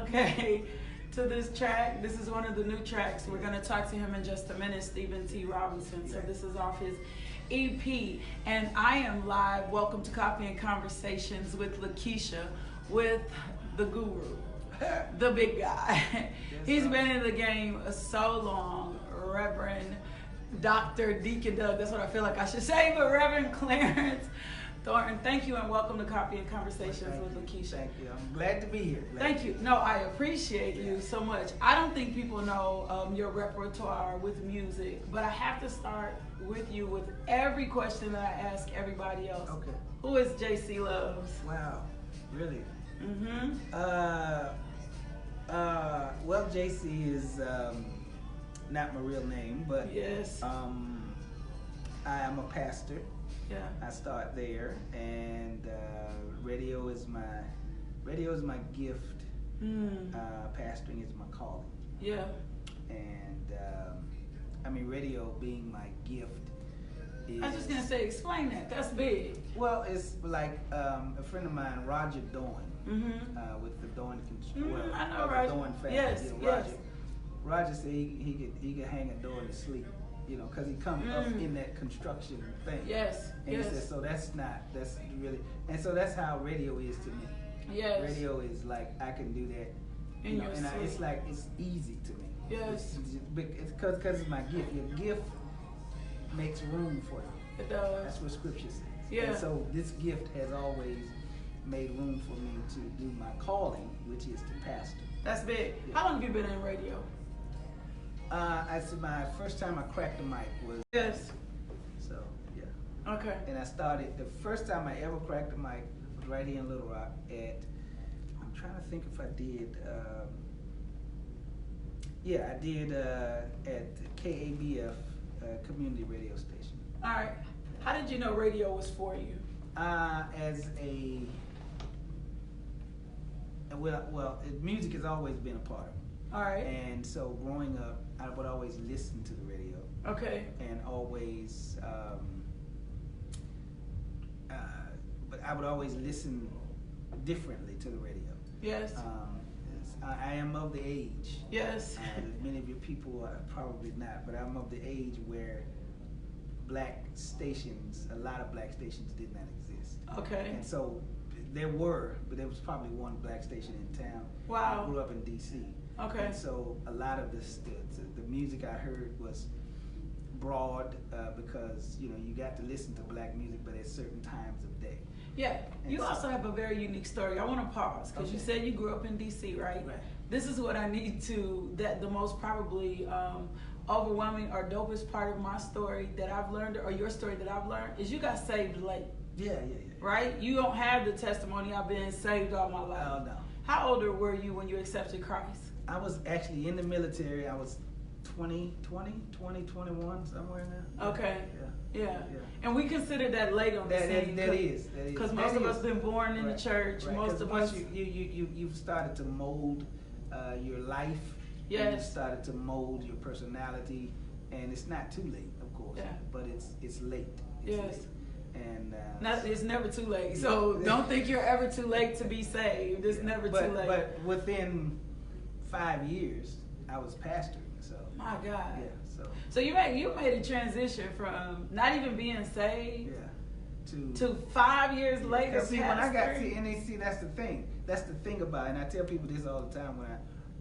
okay, to this track. This is one of the new tracks. We're going to talk to him in just a minute, Stephen T. Robinson. So this is off his EP. And I am live. Welcome to Coffee and Conversations with LaKisha, with the guru, the big guy. He's been in the game so long, Reverend Dr. Deacon Doug. That's what I feel like I should say, but Reverend Clarence Thornton, thank you and welcome to Coffee and Conversations with LaKisha. Thank you. I'm glad to be here. Thank you. No, I appreciate you so much. I don't think people know your repertoire with music, but I have to start with you with every question that I ask everybody else. Okay. Who is Jcloves? Wow. Really? Mm-hmm. Well, JC is not my real name, but yes. I am a pastor. Yeah. I start there, and radio is my gift. Pastoring is my calling. Yeah. And I mean, radio being my gift. I was just gonna say, explain that. That's big. Well, it's like a friend of mine, Roger Doan, with the Doan. I know Roger. Doan family. Yes, you know, yes. Roger said he could hang a door to sleep, you know, because he comes up in that construction thing. Yes, and yes. he said, so that's really, and so that's how radio is to me. Yes. Radio is like, I can do that, you know, and it's like, it's easy to me. Yes. It's because it's my gift. Your gift makes room for you. It does. That's what scripture says. Yeah. And so this gift has always made room for me to do my calling, which is to pastor. That's big. Yeah. How long have you been in radio? I said my first time I cracked a mic was. Yes. So, yeah. Okay. And I started, the first time I ever cracked a mic was right here in Little Rock I'm trying to think if I did, I did at KABF community radio station. All right. How did you know radio was for you? Music has always been a part of me. All right. And so growing up, I would always listen to the radio. Okay. And always, but I would always listen differently to the radio. Yes. I am of the age. Yes. Many of your people are probably not, but I'm of the age where black stations, a lot of black stations did not exist. Okay. And so there were, but there was probably one black station in town. Wow. I grew up in D.C. Okay. And so a lot of the music I heard was broad because, you know, you got to listen to black music, but at certain times of day. Yeah. And You also have a very unique story. I want to pause because you said you grew up in D.C., right? Right. This is what I need to, that the most probably overwhelming or dopest part of my story that I've learned, or your story that I've learned, is you got saved late. Yeah. Right? You don't have the testimony, I've been saved all my life. Oh, no. How older were you when you accepted Christ? I was actually in the military. I was 20, 21, somewhere in there. Okay. Yeah. Yeah. And we consider that late on the scene. That is. Because most of us been born in the church. Right. Most of once us. you've started to mold your life. Yes. And you've started to mold your personality, and it's not too late, of course. Yeah. But it's late. It's Yes. late. And It's never too late. So don't think you're ever too late to be saved. It's never too late. But within 5 years, I was pastoring. So. My God. Yeah. So you made a transition from not even being saved. Yeah. To 5 years later. See, when I got that's the thing. That's the thing about it. And I tell people this all the time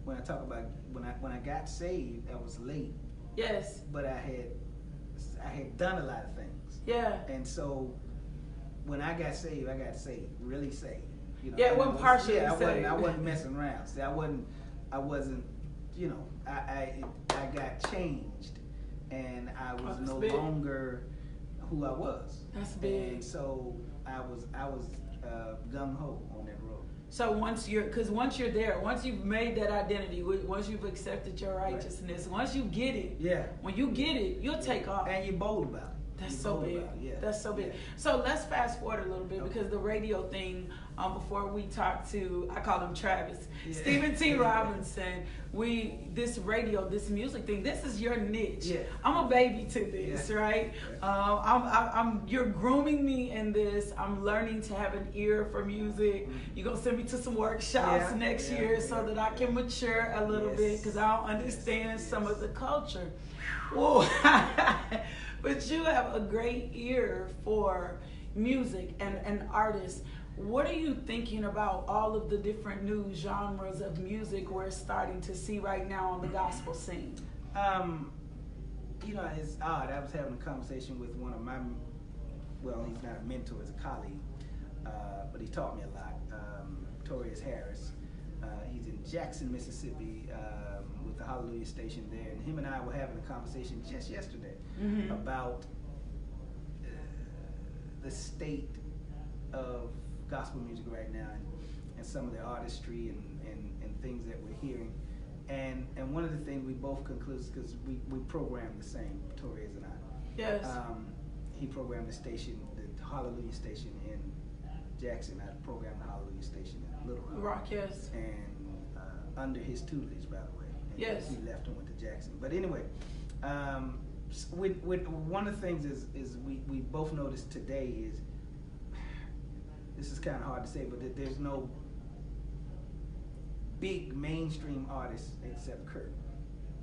when I talk about when I got saved, I was late. Yes. But I had done a lot of things. Yeah. And so when I got saved, really saved. You know, yeah, it wasn't partially saved. I wasn't messing around. See, I wasn't, you know, I got changed, and I was no longer who I was. That's big. And so I was gung ho on that road. So once you're there, once you've made that identity, once you've accepted your righteousness, once you get it, when you get it, you'll take off. And you're bold about it. That's so big. That's so big. So let's fast forward a little bit because the radio thing, before we talk to, I call him Travis, Yeah. Stephen T. Robinson. This radio, this music thing, this is your niche. Yeah. I'm a baby to this, Yeah. right? You're grooming me in this. I'm learning to have an ear for music. You're gonna send me to some workshops next year so that I can mature a little bit, because I don't understand some of the culture. Whoa. But you have a great ear for music and artists. What are you thinking about all of the different new genres of music we're starting to see right now on the gospel scene? It's odd. I was having a conversation with one of my, well, he's not a mentor, he's a colleague, but he taught me a lot. Torius Harris. He's in Jackson, Mississippi, with the Hallelujah station there, and him and I were having a conversation just yesterday about the state of gospel music right now, and some of the artistry and things that we're hearing. And one of the things we both conclude, because we program the same, Torres and I. Yes. He programmed the station, the Hallelujah station in Jackson. I programmed the Hallelujah station in Little Rock. Yes. And under his tutelage, by the way. And Yes. He left and went to Jackson. But anyway, with one of the things is we both noticed today is, this is kind of hard to say, but there's no big mainstream artist except Kurt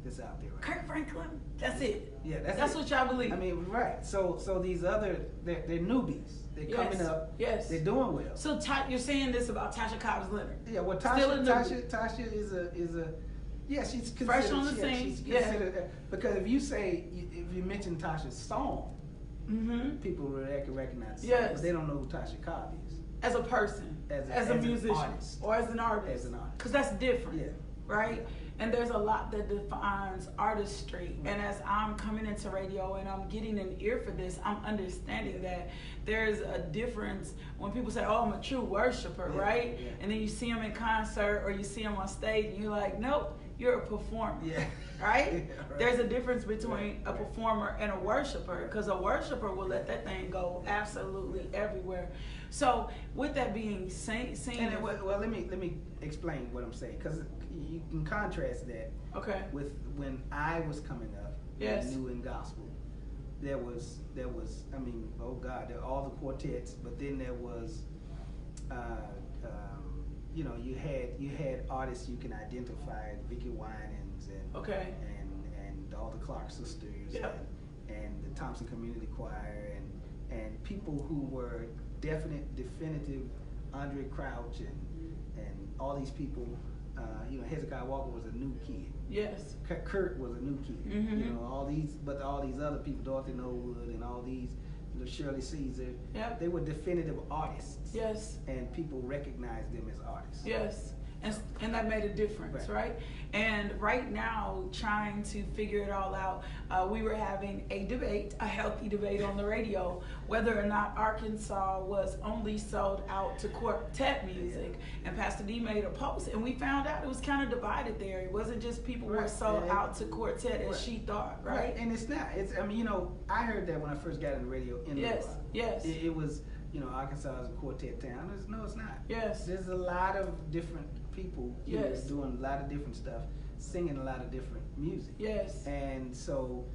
that's out there right Kirk now. Franklin, that's it. Yeah, That's it. what y'all believe. I mean, right. So these other, they're newbies. They're coming up. Yes. They're doing well. So you're saying this about Tasha Cobbs Leonard? Yeah. Well, Still a Tasha is a yeah. She's considered fresh on the scene. She's considered because if you mention Tasha's song, people will recognize the song, Yes. but they don't know who Tasha Cobb is. As a person, as a musician, artist. or as an artist. As an artist. Because that's different. Yeah. Right? And there's a lot that defines artistry. Right. And as I'm coming into radio and I'm getting an ear for this, I'm understanding that there's a difference when people say, oh, I'm a true worshiper, right? Yeah. And then you see them in concert or you see them on stage and you're like, nope, you're a performer. Yeah. Right? Yeah, right. There's a difference between a Right. performer and a worshiper, because a worshiper will let that thing go absolutely everywhere. So with that being said, Well, let me explain what I'm saying, because you can contrast that okay, with when I was coming up, Yes. new in gospel. There was I mean, oh God, there were all the quartets, but then there was you had artists you can identify, Vicki Winans and okay, and all the Clark sisters, Yep. and the Thompson Community Choir, and people who were definitive Andre Crouch and all these people. Hezekiah Walker was a new kid. yes, Kurt was a new kid. Mhm. All these other people, Dorothy Norwood and all these, Shirley Caesar, Yep. they were definitive artists. yes, And people recognized them as artists. yes. And that made a difference, right? And right now, trying to figure it all out, we were having a healthy debate on the radio, whether or not Arkansas was only sold out to quartet music. And Pastor D made a post, and we found out it was kind of divided there. It wasn't just people were sold out to quartet as she thought, right? And it's not. I heard that when I first got in the radio in Little Rock. Yes. It was, Arkansas is a quartet town. No, it's not. Yes. There's a lot of different people here Yes. doing a lot of different stuff, singing a lot of different music. Yes. And so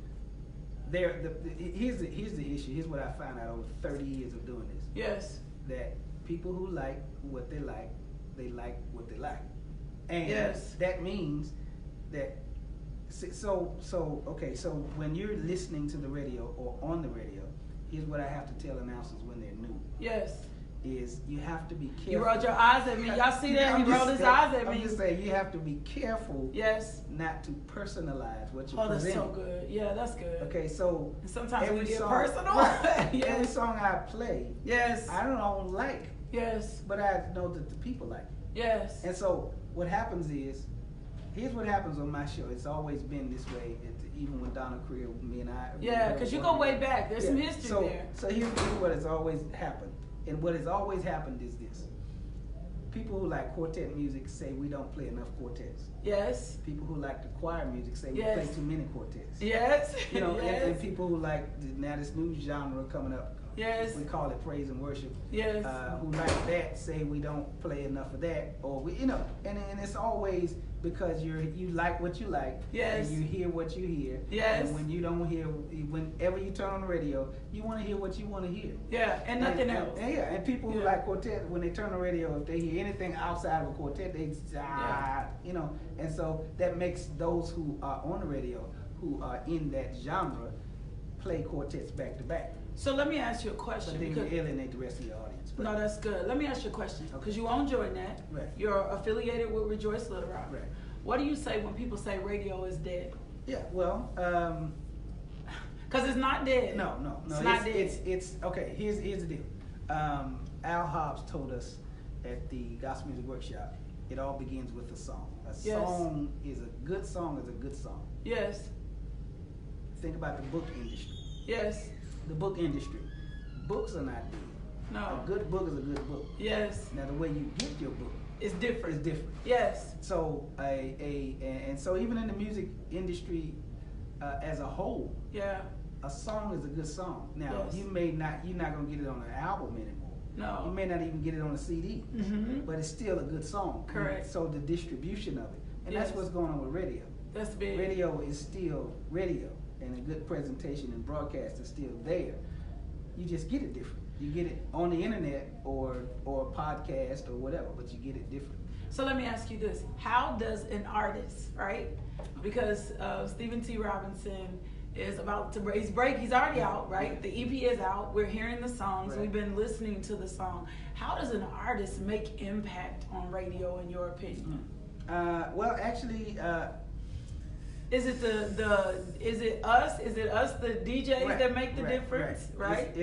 here's the issue. Here's what I found out over 30 years of doing this. Yes. That people who like what they like what they like. And Yes. that means that so when you're listening to the radio or on the radio, here's what I have to tell announcers when they're new. Yes. Is you have to be careful. He rolled your eyes at me. Y'all see that? He rolled his eyes at me. I'm just saying, you have to be careful Yes. not to personalize what you're Oh, that's presenting. so good. Yeah, that's good. Okay, so And sometimes we get song, personal. every Yes. song I play, Yes. I don't like, Yes. but I know that the people like it. Yes. And so what happens is, here's what happens on my show. It's always been this way, even when Donna Creel, me and I. Yeah, because you go way back. There's some history there. So here's what has always happened. And what has always happened is this. People who like quartet music say we don't play enough quartets. Yes. People who like the choir music say we Yes. play too many quartets. Yes. And Yes. people who like now this new genre coming up, Yes. We call it praise and worship. Yes. Who like that say we don't play enough of that, or we, and it's always because you like what you like. Yes. And you hear what you hear. Yes. And when you don't hear, whenever you turn on the radio, you want to hear what you want to hear. Yeah, and nothing else. And people who like quartet, when they turn on the radio, if they hear anything outside of a quartet, they and so that makes those who are on the radio, who are in that genre, play quartets back to back. So let me ask you a question. But then you alienate the rest of your audience. No, that's good. Let me ask you a question. Because you own JoyNet. Right. You're affiliated with Rejoice Little Rock. Right. What do you say when people say radio is dead? Yeah, well, because it's not dead. No, it's not dead. It's okay. Here's the deal. Al Hobbs told us at the Gospel Music Workshop, it all begins with a song. A song is a good song. Yes. Think about the book industry. Yes. The book industry. Books are not dead. No. A good book is a good book. Yes. Now the way you get your book is different. It's different. Yes. So and so even in the music industry as a whole, yeah, a song is a good song. Now yes. you're not gonna get it on an album anymore. No. You may not even get it on a CD. Mm-hmm. But it's still a good song. Correct. So the distribution of it, and yes. that's what's going on with radio. That's big. Radio is still radio, and a good presentation and broadcast is still there. You just get it different. You get it on the internet or podcast or whatever, but you get it different. So let me ask you this: how does an artist, right? Because Stephen T. Robinson is about to raise break. He's already out, right? The EP is out. We're hearing the songs. Right. We've been listening to the song. How does an artist make impact on radio, in your opinion? Well, actually, is it is it us the DJs right, that make the difference, right?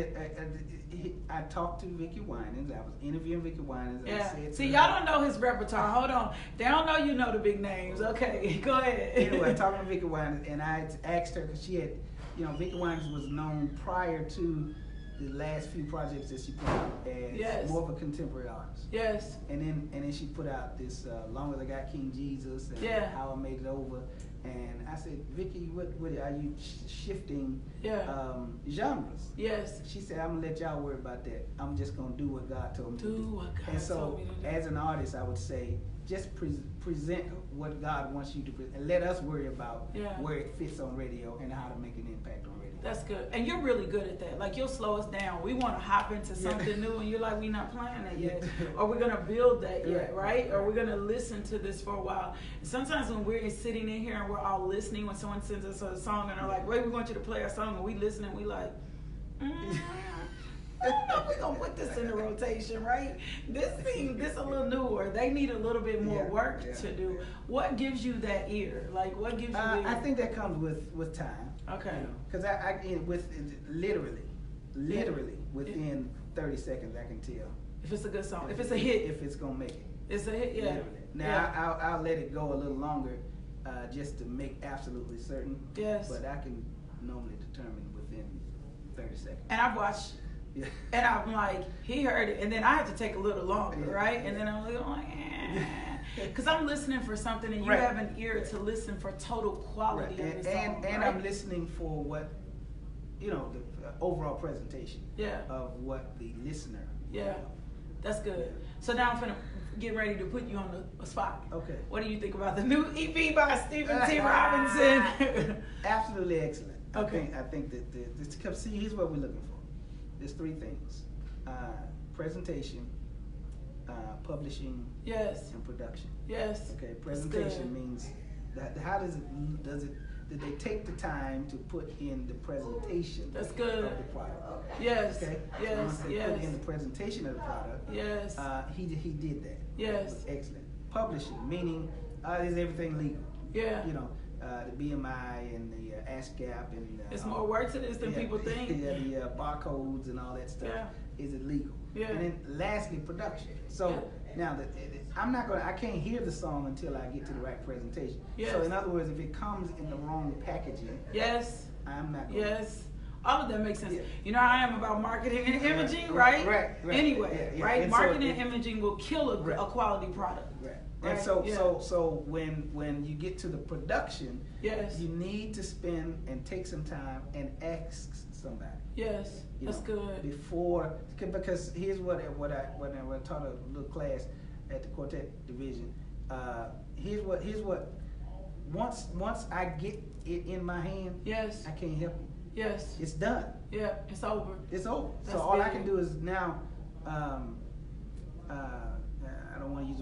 I talked to Vicky Winans. I was interviewing Vicky Winans. Yeah. I said See, y'all don't know his repertoire. Hold on. They don't know you know the big names. Okay, go ahead. Anyway, talking to Vicky Winans, and I asked her because she had, Vicky Winans was known prior to the last few projects that she put out as yes. more of a contemporary artist. Yes. And then she put out this Long As I Got King Jesus and yeah. How I Made It Over. And I said, Vicky, what are you shifting genres? Yes. She said, I'm gonna let y'all worry about that. I'm just gonna do what God told me to do. What God and so, told me to do. as an artist, I would say, just present what God wants you to present, and let us worry about where it fits on radio and how to make an impact on radio. That's good, and you're really good at that. Like, you'll slow us down. We want to hop into something new, and you're like, we're not playing that yet, or we're gonna build that yet, right? Or we're gonna listen to this for a while. And sometimes when we're sitting in here and we're all listening, when someone sends us a song and they're like, "Wait, we want you to play our song," and we listen and we like, we're gonna put this in the rotation, right? This a little newer. They need a little bit more work to do. What gives you that ear? Like, what gives you the ear? I think that comes with time. Okay. Because literally within 30 seconds, I can tell if it's a good song, if it's a hit, if it's gonna make it. It's a hit, yeah. Literally. Now I'll let it go a little longer, just to make absolutely certain. Yes. But I can normally determine within 30 seconds. And I've watched. Yeah. And I'm like, he heard it, and then I have to take a little longer, right? And then I'm like, because I'm listening for something, and you have an ear to listen for total quality of the song, and I'm listening for what, the overall presentation of what the listener. Yeah, that's good. So now I'm finna get ready to put you on the spot. Okay. What do you think about the new EP by Stephen T. Robinson? Absolutely excellent. Okay. I think that see, here's what we're looking for. There's three things: presentation, publishing, and production. Yes. Okay. Presentation means that how did they take the time to put in the presentation? That's good. Of the product. Yes. Okay. Yes. So once they put in the presentation of the product. Yes. He did that. Yes. Excellent. Publishing, meaning is everything legal? Yeah. The BMI and the ASCAP and it's more work to this than people think. Yeah, the barcodes and all that stuff. Yeah. Is it legal? Yeah. And then lastly, production. So now I can't hear the song until I get to the right presentation. Yes. So in other words, if it comes in the wrong packaging, I'm not going. Yes. All of that makes sense. Yeah. You know how I am about marketing and imaging, right? Right. Anyway, right? And marketing and imaging will kill a quality product. Right. Right. And so when you get to the production, yes, you need to spend and take some time and ask somebody. Yes, that's good. Before, because here's what I taught a little class at the quartet division. Here's what. Once I get it in my hand, yes, I can't help you. Yes, it's done. Yeah, it's over. It's over. That's so all big. I can do is now. I don't want to use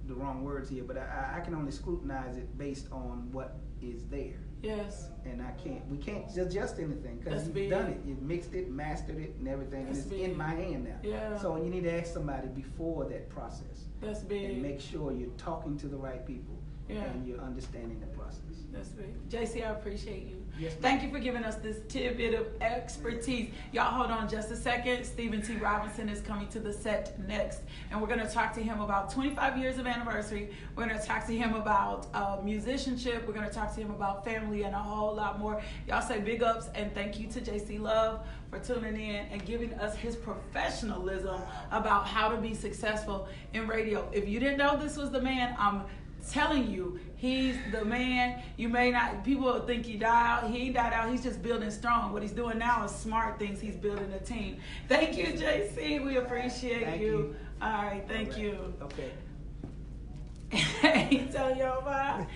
the wrong words here, but I can only scrutinize it based on what is there. Yes. And we can't adjust anything because you've big. done it. You've mixed it, mastered it, and everything, and it's in my hand now. Yeah. So you need to ask somebody before that process. That's big. And make sure you're talking to the right people. Yeah. And you're understanding the process. That's big. JC, I appreciate you. Yes, ma'am. Thank you for giving us this tidbit of expertise. Y'all hold on just a second. Stephen T. Robinson is coming to the set next. And we're going to talk to him about 25 years of anniversary. We're going to talk to him about musicianship. We're going to talk to him about family and a whole lot more. Y'all say big ups and thank you to JC Love for tuning in and giving us his professionalism about how to be successful in radio. If you didn't know this was the man, I'm telling you, he's the man. You may not, people think he died out. He ain't died out. He's just building strong. What he's doing now is smart things. He's building a team. Thank you, JC. We appreciate you. All right, thank you. Okay. He's telling y'all bye.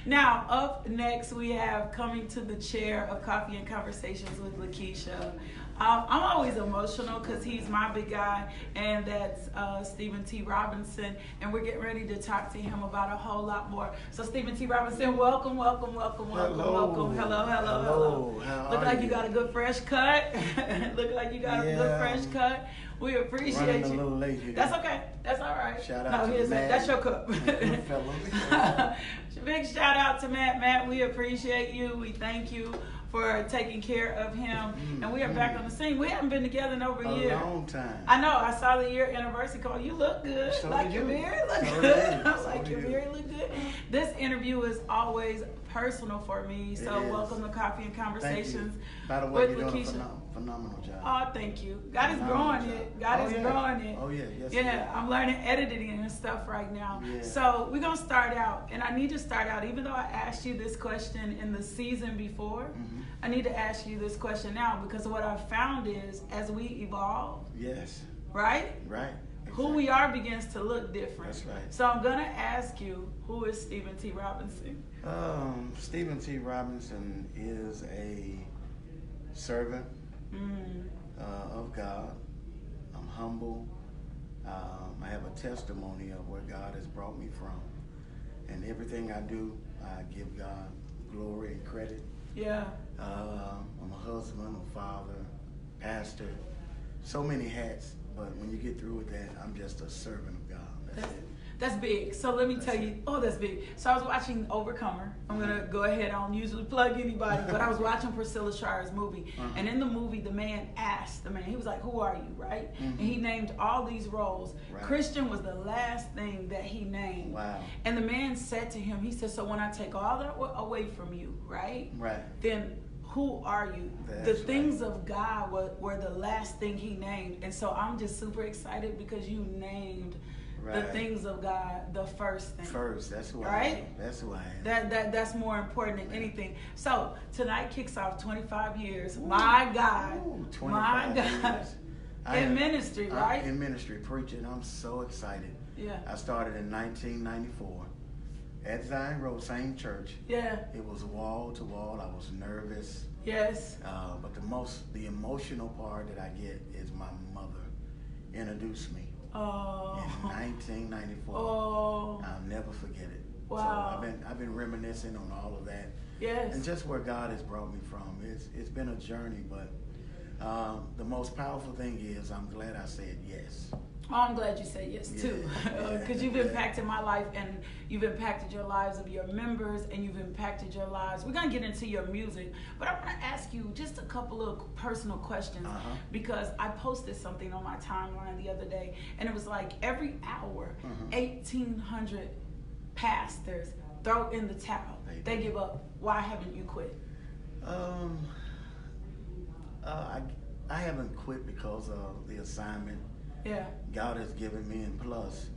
Now, up next, we have coming to the chair of Coffee and Conversations with LaKisha. I'm always emotional because he's my big guy, and that's Stephen T. Robinson, and we're getting ready to talk to him about a whole lot more. So, Stephen T. Robinson, welcome. Hello. Look like you got a good fresh cut. Look like you got a good fresh cut. We appreciate you. A little late here. That's okay. That's all right. Shout out to Matt. That's your cup. Big shout out to Matt. Matt, we appreciate you. We thank you for taking care of him. And we are back on the scene. We haven't been together in over a year. A long time. I know. I saw the year anniversary call. You look good. So like your beard look good. I'm like your beard look good. This interview is always personal for me. So welcome to Coffee and Conversations. By the way, with you're doing LaKisha. a phenomenal job. Oh, thank you. God is growing it. God is growing it. Oh yeah, yes. Yeah, I'm learning editing and stuff right now. Yeah. So we're gonna start out, and I need to start out. Even though I asked you this question in the season before, I need to ask you this question now because what I've found is as we evolve, Yes. right? Right. Who we are begins to look different. That's right. So I'm gonna ask you, who is Stephen T. Robinson? Stephen T. Robinson is a servant of God. I'm humble. I have a testimony of where God has brought me from. And everything I do, I give God glory and credit. Yeah. I'm a husband, a father, pastor, so many hats. But when you get through with that, I'm just a servant of God. That's it. That's big. So let me tell you. Oh, that's big. So I was watching Overcomer. I'm going to go ahead. I don't usually plug anybody, but I was watching Priscilla Shire's movie. And in the movie, the man asked he was like, who are you, right? And he named all these roles. Right. Christian was the last thing that he named. Wow. And the man said to him, he said, so when I take all that away from you, right? Right. Then who are you? The things of God were the last thing he named. And so I'm just super excited because you named the things of God the first thing. First, that's who I am. That's who I am. That's more important than anything. So tonight kicks off 25 years. My God. 25 years. In ministry, right? In ministry, preaching. I'm so excited. Yeah. I started in 1994 at Zion Road, same church. Yeah. It was wall to wall. I was nervous. Yes. But the emotional part that I get is my mother introduced me. Oh. In 1994. Oh. I'll never forget it. Wow. So I've been reminiscing on all of that. Yes. And just where God has brought me from. It's been a journey, but the most powerful thing is I'm glad I said yes. Oh, I'm glad you said yes too, because you've impacted my life and you've impacted your lives of your members and you've impacted your lives. We're gonna get into your music, but I want to ask you just a couple of personal questions because I posted something on my timeline the other day, and it was like every hour, 1,800 pastors throw in the towel. They give up. Why haven't you quit? I haven't quit because of the assignment God has given me, and plus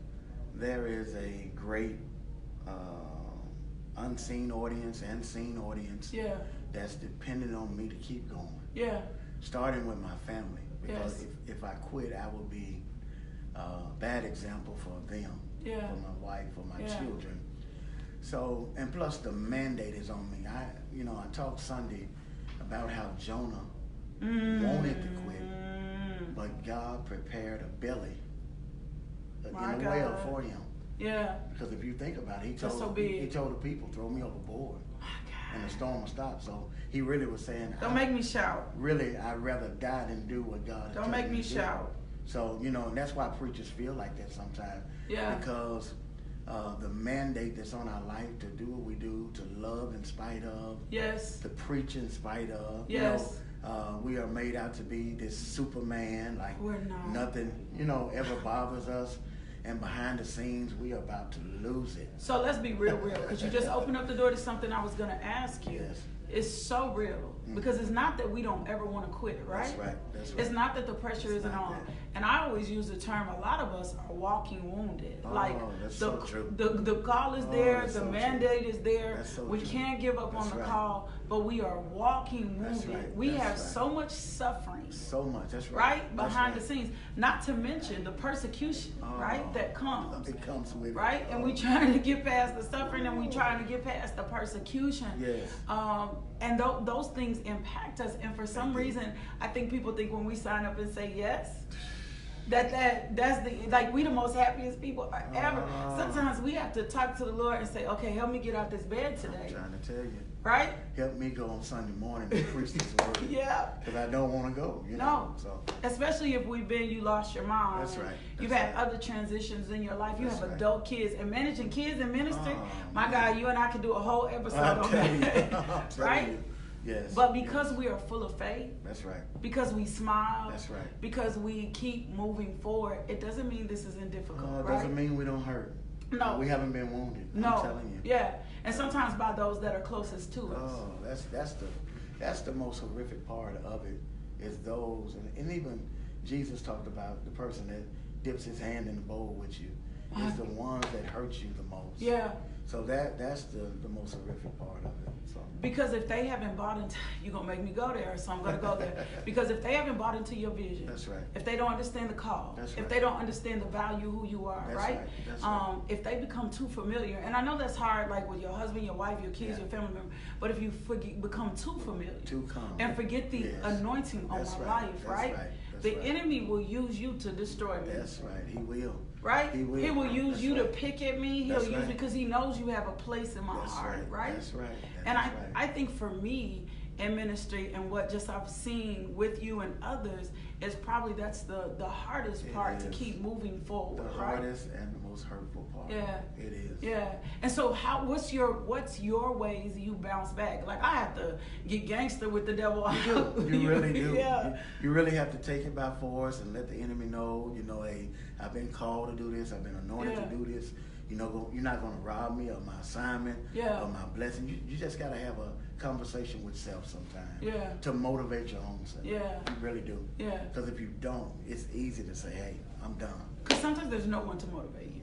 there is a great unseen audience and seen audience that's dependent on me to keep going. starting with my family. Because Yes. if I quit, I will be a bad example for them, Yeah. for my wife, for my Yeah. children. So, and plus the mandate is on me. I talked Sunday about how Jonah wanted to quit, but God prepared a belly My in the God. well for him. Yeah. Because if you think about it, That's so big. he told the people, throw me overboard, My God. and the storm will stop. So he really was saying, Don't make me shout. really, I'd rather die than do what God is Don't telling make me to do. shout. So, and that's why preachers feel like that sometimes. Yeah. Because the mandate that's on our life to do what we do, to love in spite of, Yes. to preach in spite of. Yes. We are made out to be this Superman, like We're not. nothing, ever bothers us. And behind the scenes, we are about to lose it. So let's be real, because you just opened up the door to something I was going to ask you. Yes. It's so real, because it's not that we don't ever want to quit, right? That's right. That's right. It's not that the pressure It's isn't not on. that. And I always use the term, a lot of us are walking wounded. Oh, Like that's the, so true. the call is Oh, there, that's the so true. mandate is there. That's so We true. can't give up That's on the right. call, but we are walking That's wounded. right. We That's have right. so much suffering. So much. That's right. Right? That's Behind right. the scenes. Not to mention the persecution, Oh, right? That comes. It comes with it. Right? And we trying to get past the suffering, and we trying to get past the persecution. Yes. And those things impact us. And for some reason, I think people think when we sign up and say yes, that's the, like, we the most happiest people ever. Sometimes we have to talk to the Lord and say, okay, help me get out this bed today. I'm trying to tell you. Right? Help me go on Sunday morning and preach this word. Yeah. Because I don't want to go. No. So. Especially if you lost your mom. That's right. You've That's had right. other transitions in your life. You That's have right. adult kids, and managing kids in ministry. Oh, my man. God, you and I could do a whole episode I'm on telling you. that. I'm telling Right? you. Yes. But because we are full of faith, That's right. because we smile, That's right. because we keep moving forward, it doesn't mean this isn't difficult. It right? doesn't mean we don't hurt. No. We haven't been wounded. No. I'm telling you. Yeah. And sometimes by those that are closest to us. Oh, that's the most horrific part of it, is those, and even Jesus talked about the person that dips his hand in the bowl with you. It's the ones that hurt you the most. Yeah. So that's the most horrific part of it. So. Because if they haven't bought into, you're going to make me go there, so I'm going to go there. Because if they haven't bought into your vision, That's right. if they don't understand the call, That's if right. they don't understand the value who you are, That's right? right. That's right. If they become too familiar, and I know that's hard, like with your husband, your wife, your kids, Yeah. your family member, but if you become too familiar Too calm. and forget the Yes. anointing on That's my right. life, That's right? right. That's The right. enemy will use you to destroy me. That's right. He will. Right? He will. He will use That's you to right. pick at me. He'll That's use right. because he knows you have a place in my That's heart, right? That's right. And That's right. I think for me in ministry and what just I've seen with you and others is probably that's the hardest It part to is. keep moving forward, the right? hardest and the most hurtful part. Yeah. It is. Yeah. And so what's your ways you bounce back? Like, I have to get gangster with the devil. You really do. Yeah. You really have to take it by force and let the enemy know, hey, I've been called to do this. I've been anointed Yeah. to do this. You're not going to rob me of my assignment, Yeah. of my blessing. You just got to have a conversation with self sometimes. Yeah. To motivate your own self. Yeah. You really do. Yeah. Because if you don't, it's easy to say, hey, I'm done. Because sometimes there's no one to motivate you.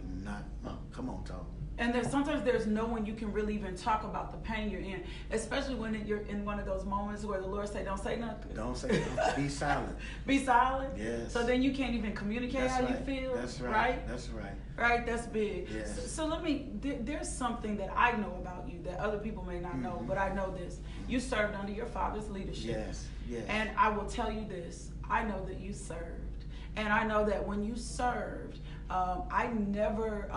Come on, talk. And sometimes there's no one you can really even talk about the pain you're in, especially when you're in one of those moments where the Lord say, don't say nothing. Don't say nothing. Be silent. Be silent. Yes. So then you can't even communicate That's how right. you feel. That's right. Right? That's right. Right? That's big. Yes. So there's something that I know about you that other people may not know, Mhm. but I know this. You served under your father's leadership. Yes. Yes. And I will tell you this, I know that you served. And I know that when you served, I never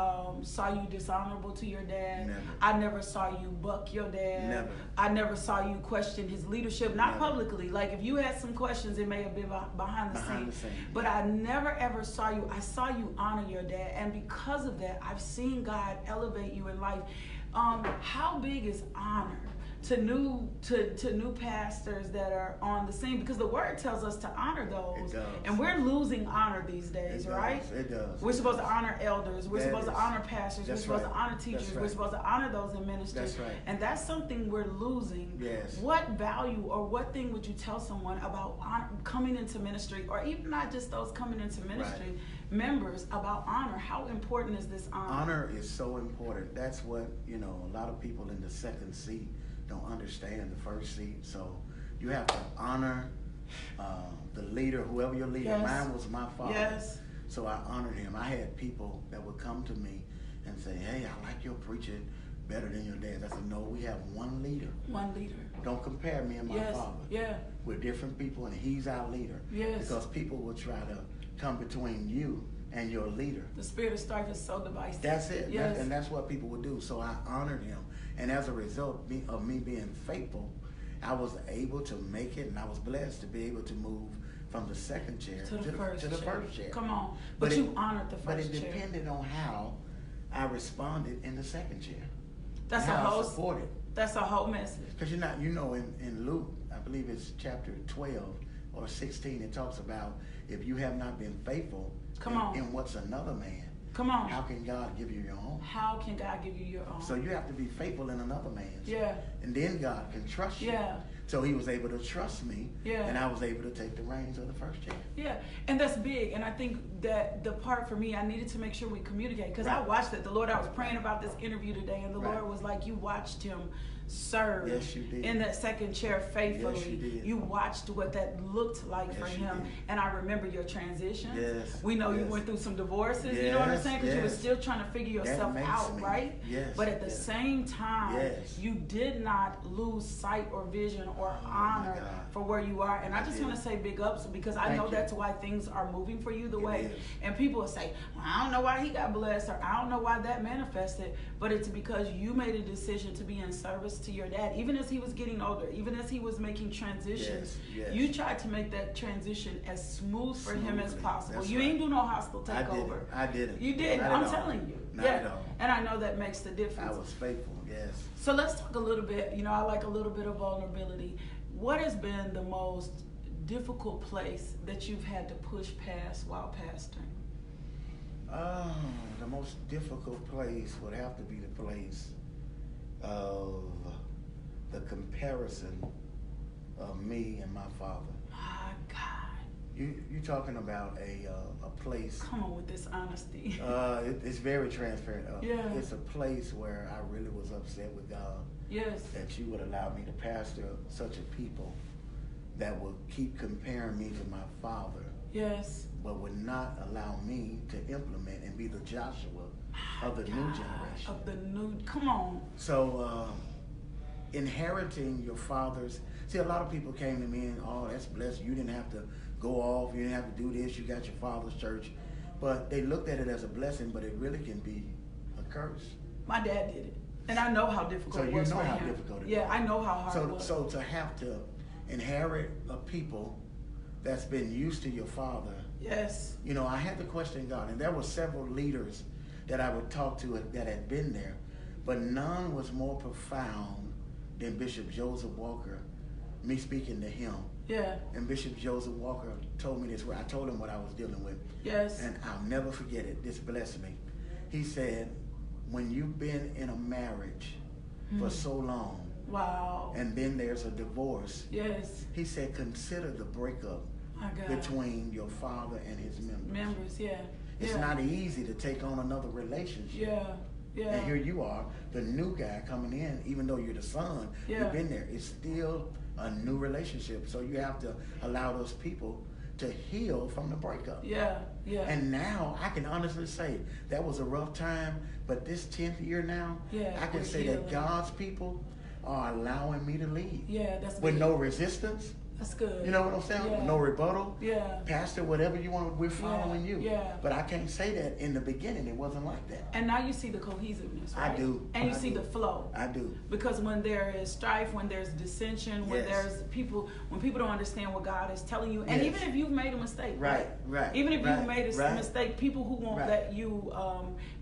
saw you dishonorable to your dad. Never. I never saw you buck your dad. Never. I never saw you question his leadership, not Never. publicly. Like, if you had some questions, it may have been behind the scenes. But I never ever saw you. I saw you honor your dad. And because of that, I've seen God elevate you in life. How big is honor to new pastors that are on the scene? Because the word tells us to honor those. It does. And we're losing honor these days, It right? does. It does. We're supposed to honor elders. We're That supposed to is- honor pastors. We're that's supposed to right. honor teachers. That's We're right. supposed to honor those in ministry. That's right. And that's something we're losing. Yes. What value or what thing would you tell someone about coming into ministry, or even not just those coming into ministry, members, about honor? How important is this honor? Honor is so important. That's what, a lot of people in the second seat don't understand the first seat. So you have to honor the leader, whoever your leader. Yes. Mine was my father. Yes. So I honored him. I had people that would come to me and say, hey, I like your preaching better than your dad. I said, no, we have one leader. One leader. Don't compare me and my Yes. father. Yeah. We're different people, and he's our leader. Yes. Because people will try to come between you and your leader. The spirit of strife is so divisive. That's it. Yes. And that's what people would do. So I honored him. And as a result of me being faithful, I was able to make it, and I was blessed to be able to move from the second chair to the first chair. Come on. But you honored the first chair. But it depended on how I responded in the second chair. That's how a whole I supported. That's a whole message. Because in Luke, I believe it's chapter 12 or 16, it talks about if you have not been faithful in what's another man, come on, how can God give you your own? How can God give you your own? So you have to be faithful in another man's. Yeah. And then God can trust you. Yeah. So he was able to trust me. Yeah. And I was able to take the reins of the first chair. Yeah. And that's big. And I think that the part for me, I needed to make sure we communicate. Because I watched it. The Lord, I was praying about this interview today, and the Lord was like, you watched him serve in that second chair faithfully. Yes, you did. You watched what that looked like for him. And I remember your transition. Yes. We know you went through some divorces, you know what I'm saying? Because you were still trying to figure yourself out, right? Yes. But at the same time, you did not lose sight or vision or honor for where you are. And I just want to say big ups, because I know that's why things are moving for you the way. And people will say, well, I don't know why he got blessed, or I don't know why that manifested. But it's because you made a decision to be in service to your dad. Even as he was getting older, even as he was making transitions, you tried to make that transition as smooth for him as possible. That's you ain't do no hostile takeover. I didn't. You did. I'm telling you. Not at all. And I know that makes the difference. I was faithful, yes. So let's talk a little bit. I like a little bit of vulnerability. What has been the most difficult place that you've had to push past while pastoring? The most difficult place would have to be the place of the comparison of me and my father. My God. You talking about a place. Come on with this honesty. It's very transparent. Yeah. It's a place where I really was upset with God. Yes. That you would allow me to pastor such a people that would keep comparing me to my father. Yes. But would not allow me to implement and be the Joshua of the new generation. Of the new, come on. So, inheriting your father's, see, a lot of people came to me and, oh, that's blessed. You didn't have to go off. You didn't have to do this. You got your father's church. But they looked at it as a blessing, but it really can be a curse. My dad did it. And I know how difficult it was for him. So you know how difficult it was. Yeah, I know how hard it was. So to have to inherit a people that's been used to your father. Yes. I had to question God. And there were several leaders that I would talk to that had been there. But none was more profound than Bishop Joseph Walker, me speaking to him. Yeah. And Bishop Joseph Walker told me this. I told him what I was dealing with. Yes. And I'll never forget it. This blessed me. He said, when you've been in a marriage for so long, wow, and then there's a divorce, yes, he said, consider the breakup between your father and his members. It's not easy to take on another relationship. And here you are, the new guy coming in, even though you're the son, you've been there. It's still a new relationship. So you have to allow those people to heal from the breakup. And now I can honestly say that was a rough time, but this 10th year now, I can say that God's people are allowing me to lead. That's with good. No resistance. That's good. You know what I'm saying? No rebuttal. Yeah. Pastor, whatever you want, we're following you. But I can't say that in the beginning. It wasn't like that. And now you see the cohesiveness, right? I do. And you see the flow. I do. Because when there is strife, when there's dissension, when there's when people don't understand what God is telling you, and even if you've made a mistake, right. Even if you've made a mistake, people who won't let you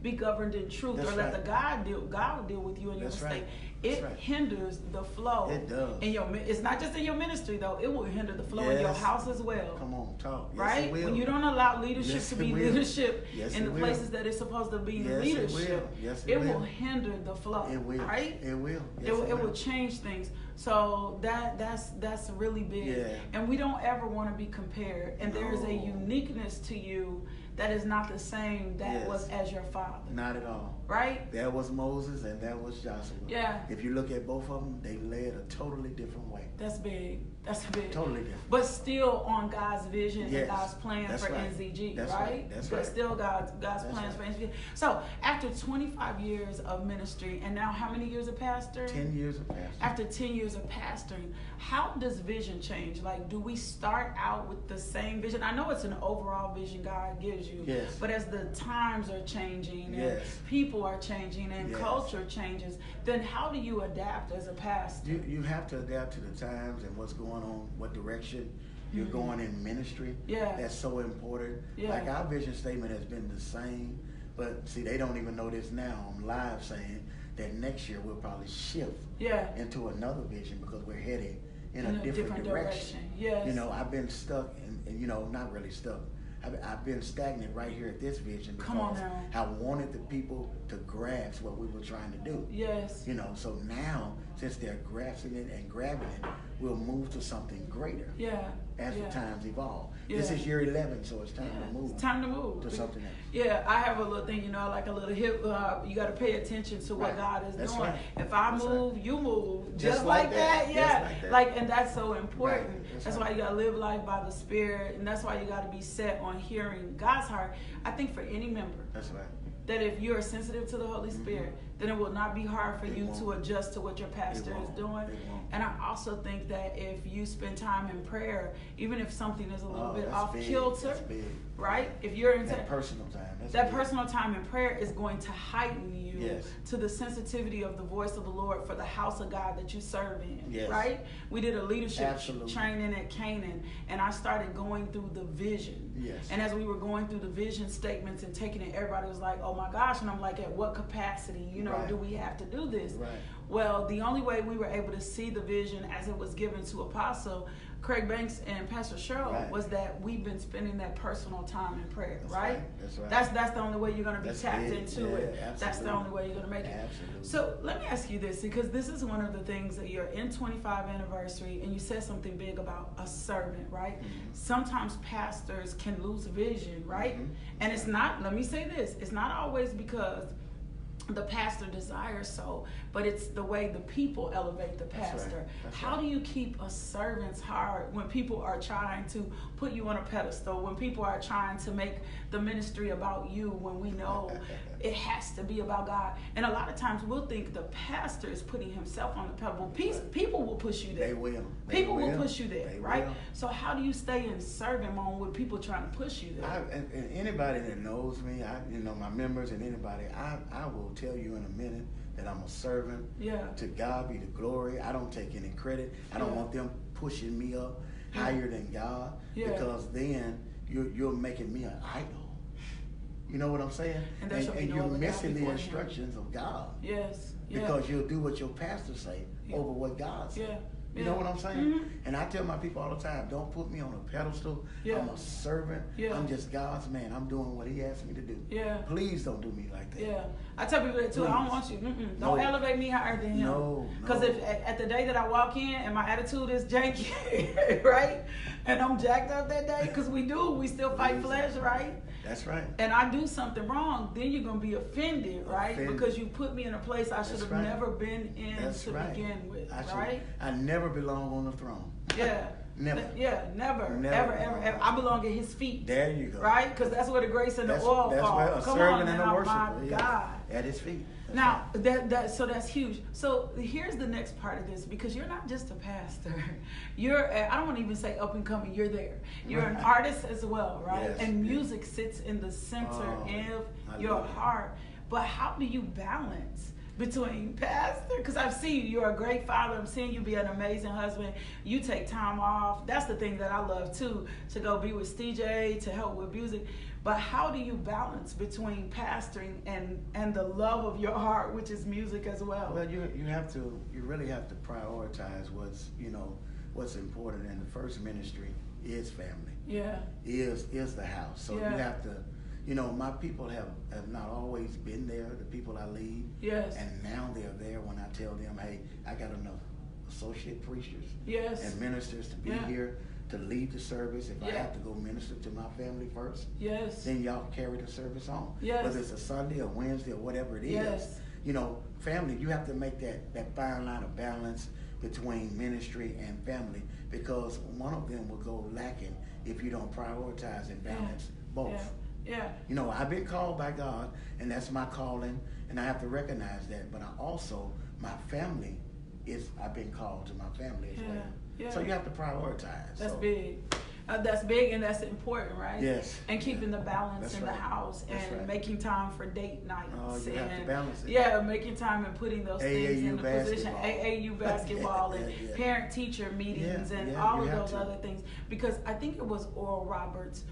be governed in truth, or let the God deal with you in your mistake. It hinders the flow. It does. It's not just in your ministry though. It will hinder the flow in your house as well. Come on, talk. Yes, right? it will. When you don't allow leadership to be leadership in the will. Places that it's supposed to be leadership, it will hinder the flow. It will. Right? It will. Yes, it will change things. So that's really big. Yeah. And we don't ever want to be compared. And there is a uniqueness to you that is not the same that was as your father. Not at all. Right? There was Moses and there was Joshua. Yeah. If you look at both of them, they led a totally different way. That's big. That's big. Totally different. But still on God's vision and God's plan That's for right. NZG, That's right? That's but right. still God's plans for NZG. So after 25 years of ministry, and now how many years of pastoring? 10 years of pastoring. After 10 years of pastoring, how does vision change? Like, do we start out with the same vision? I know it's an overall vision God gives you. Yes. But as the times are changing and Yes. people are changing and Yes. culture changes, then how do you adapt as a pastor? You have to adapt to the times and what's going on, what direction you're going in ministry. Yeah. That's so important. Yeah. Like our vision statement has been the same, but see, they don't even know this now. I'm live saying that next year we'll probably shift into another vision because we're heading in a different direction. Yes. You know, I've been stuck and you know, not really stuck. I've been stagnant right here at this vision because I wanted the people to grasp what we were trying to do. Yes. You know, so now, since they're grasping it and grabbing it, we'll move to something greater. Yeah. As the times evolve. Yeah. This is year 11, so it's time to move. It's time to move to something else. Yeah, I have a little thing, you know, like a little hip. You got to pay attention to what God is doing. Right. If I move, you move. Just like that. Yeah. Just like that. And that's so important. Right. That's why you got to live life by the Spirit, and that's why you got to be set on hearing God's heart. I think for any member. That's right. That if you are sensitive to the Holy Spirit, then it will not be hard for you to adjust to what your pastor is doing. And I also think that if you spend time in prayer, even if something is a little bit off kilter, right? If you're in that personal time, that personal time in prayer is going to heighten you to the sensitivity of the voice of the Lord for the house of God that you serve in, right? We did a leadership training at Canaan, and I started going through the vision. And as we were going through the vision statements and taking it, everybody was like, oh my gosh. And I'm like, at what capacity, you know, do we have to do this? Well, the only way we were able to see the vision as it was given to Apostle Craig Banks and Pastor Cheryl was that we've been spending that personal time in prayer, right? That's right. That's the only way you're going to be tapped into it. Absolutely. That's the only way you're going to make it. Absolutely. So let me ask you this, because this is one of the things that you're in 25 anniversary, and you said something big about a servant, right? Sometimes pastors can lose vision, right? And it's not, let me say this, it's not always because the pastor desires so, but it's the way the people elevate the pastor. How do you keep a servant's heart when people are trying to put you on a pedestal, when people are trying to make the ministry about you, when we know it has to be about God? And a lot of times we'll think the pastor is putting himself on the pedestal. People will push you there. They will. People will push you there, right? So how do you stay in servant mode with people trying to push you there? And anybody that knows me, you know, my members and anybody, I will tell you in a minute that I'm a servant. To God be the glory. I don't take any credit. I don't want them pushing me up higher than God, because then you're making me an idol. You know what I'm saying? And you're missing the instructions of God. Because you'll do what your pastor say over what God says. You know what I'm saying? And I tell my people all the time, don't put me on a pedestal. I'm a servant. I'm just God's man. I'm doing what he asked me to do. Please don't do me like that. I tell people that too. Please. I don't want you. Don't elevate me higher than him. Because if at the day that I walk in and my attitude is janky, right? And I'm jacked up that day, because we still fight flesh, right? That's right. And I do something wrong, then you're going to be offended, right? Because you put me in a place I should have never been in begin with, right? I never belong on the throne. Never. Never. Ever. I belong at his feet. There you go. Right? Because that's where the grace and the oil That's fall. where a servant and a worshiper. My God. At his feet. Now, so that's huge. So here's the next part of this, because you're not just a pastor. You're, I don't want to even say up and coming, you're there. You're an artist as well, right? And music sits in the center of your heart. But how do you balance between pastor? Because I've seen you're a great father. I'm seeing you be an amazing husband. You take time off. That's the thing that I love too, to go be with CJ, to help with music. But how do you balance between pastoring and the love of your heart, which is music as well? Well, you really have to prioritize what's important. And the first ministry is family. Is the house. So you have to, my people have not always been there, the people I lead. And now they're there when I tell them, hey, I got enough associate preachers and ministers to be here to lead the service. If I have to go minister to my family first, then y'all carry the service on. Whether it's a Sunday or Wednesday or whatever it is. You know, family, you have to make that fine line of balance between ministry and family, because one of them will go lacking if you don't prioritize and balance both. You know, I've been called by God, and that's my calling, and I have to recognize that. But I also, my family I've been called to my family as well. So you have to prioritize. That's big. That's big, and that's important, right? Yes. And keeping the balance in the house, and making time for date nights. Oh, you have to balance it. Yeah, making time and putting those things in the position. AAU basketball and parent-teacher meetings and all of those other things. Because I think it was Oral Roberts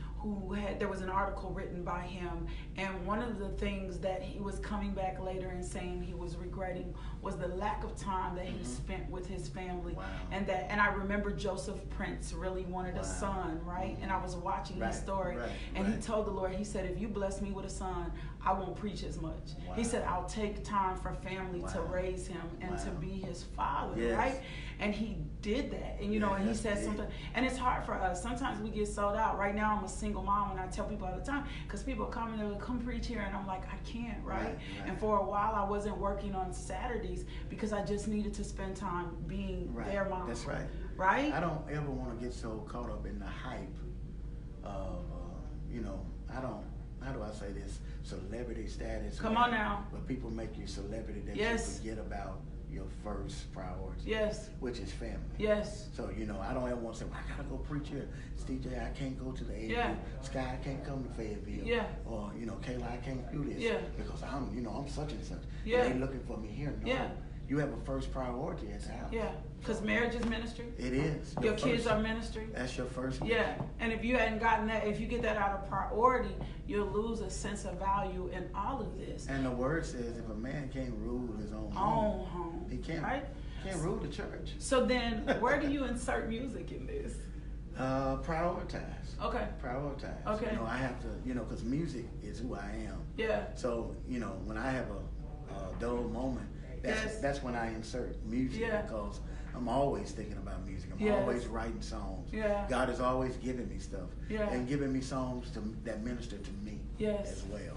there was an article written by him, and one of the things that he was coming back later and saying he was regretting was the lack of time that he spent with his family. And I remember Joseph Prince really wanted a son, right? And I was watching his story, and he told the Lord, he said, if you bless me with a son, I won't preach as much. He said, I'll take time for family to raise him and to be his father, right? And he did that. And you know, and he said something, and it's hard for us. Sometimes we get sold out. Right now I'm a single mom, and I tell people all the time, because people come and they'll come preach here, and I'm like, I can't, right? And for a while I wasn't working on Saturdays because I just needed to spend time being their mom. That's right. Right? I don't ever want to get so caught up in the hype of, you know, how do I say this? Celebrity status. Come on now. Where people make you celebrity that you forget about your first priority. Which is family. So, you know, I don't ever want to say, well, I gotta go preach here. Steve J, I can't go to the AV. Sky, I can't come to Fayetteville. Or, you know, Kayla, I can't do this. Because I'm such and such. They looking for me here. No. You have a first priority at the house. Because marriage is ministry. It is. Your kids are ministry. That's your first. And if you hadn't gotten that, if you get that out of priority, you'll lose a sense of value in all of this. And the word says if a man can't rule his own home, he can't rule the church. So then, where do you insert music in this? Prioritize. Prioritize. Okay. You know, I have to, you know, because music is who I am. So, you know, when I have a dull moment, that's when I insert music, because I'm always thinking about music. I'm always writing songs. God is always giving me stuff and giving me songs that minister to me as well.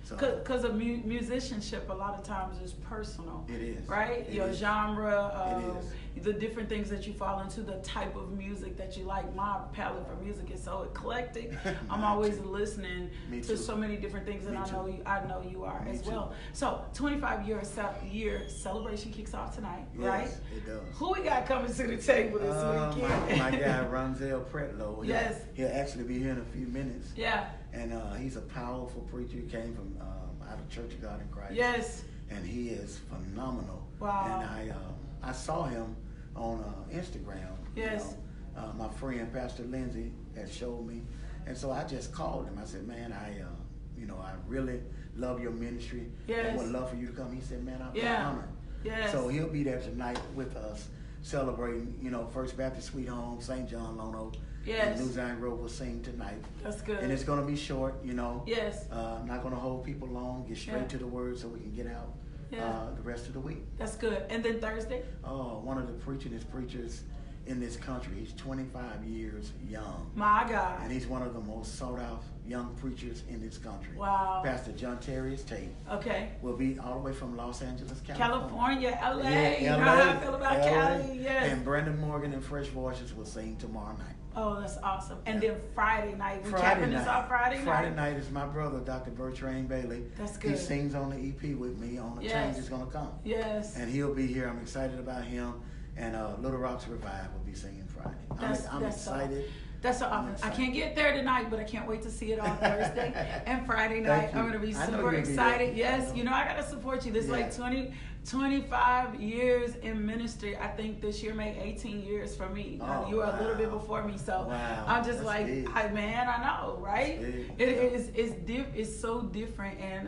Because musicianship a lot of times is personal. It is. Right? Your genre, the different things that you fall into, the type of music that you like. My palette for music is so eclectic. I'm always listening to so many different things, and I know you are as well. So 25-year celebration kicks off tonight, right? It does. Who we got coming to the table this weekend? My guy Ronzel Pretlow. He'll actually be here in a few minutes. And he's a powerful preacher. He came from out of Church of God in Christ. And he is phenomenal. And I saw him on Instagram. You know, my friend Pastor Lindsay had showed me, and so I just called him. I said, man, you know, I really love your ministry. I would love for you to come. He said, man, I'll be honored. So he'll be there tonight with us, celebrating, you know, First Baptist Sweet Home, St. John Lone Oak. And New Zion Grove will sing tonight. That's good. And it's going to be short, you know. I'm not going to hold people long. Get straight to the word so we can get out the rest of the week. That's good. And then Thursday? One of the preachers in this country. He's 25 years young. My God. And he's one of the most sought out young preachers in this country. Pastor John Terrius Tate. Will be all the way from Los Angeles, California, LA. You know how I feel about Cali. And Brandon Morgan and Fresh Voices will sing tomorrow night. Oh, that's awesome. And then Friday night, we're capping this off Friday night? Friday night is my brother, Dr. Bertrand Bailey. That's good. He sings on the EP with me on The Change Is Gonna Come. And he'll be here. I'm excited about him. And Little Rocks Revive will be singing Friday. I'm excited. That's so awesome. I can't get there tonight, but I can't wait to see it on Thursday and Friday night. I'm going to be super excited. You know, I got to support you. This like 25 years in ministry. I think this year made 18 years for me. You were a little bit before me, so I'm just like, I know, right? It's so different, and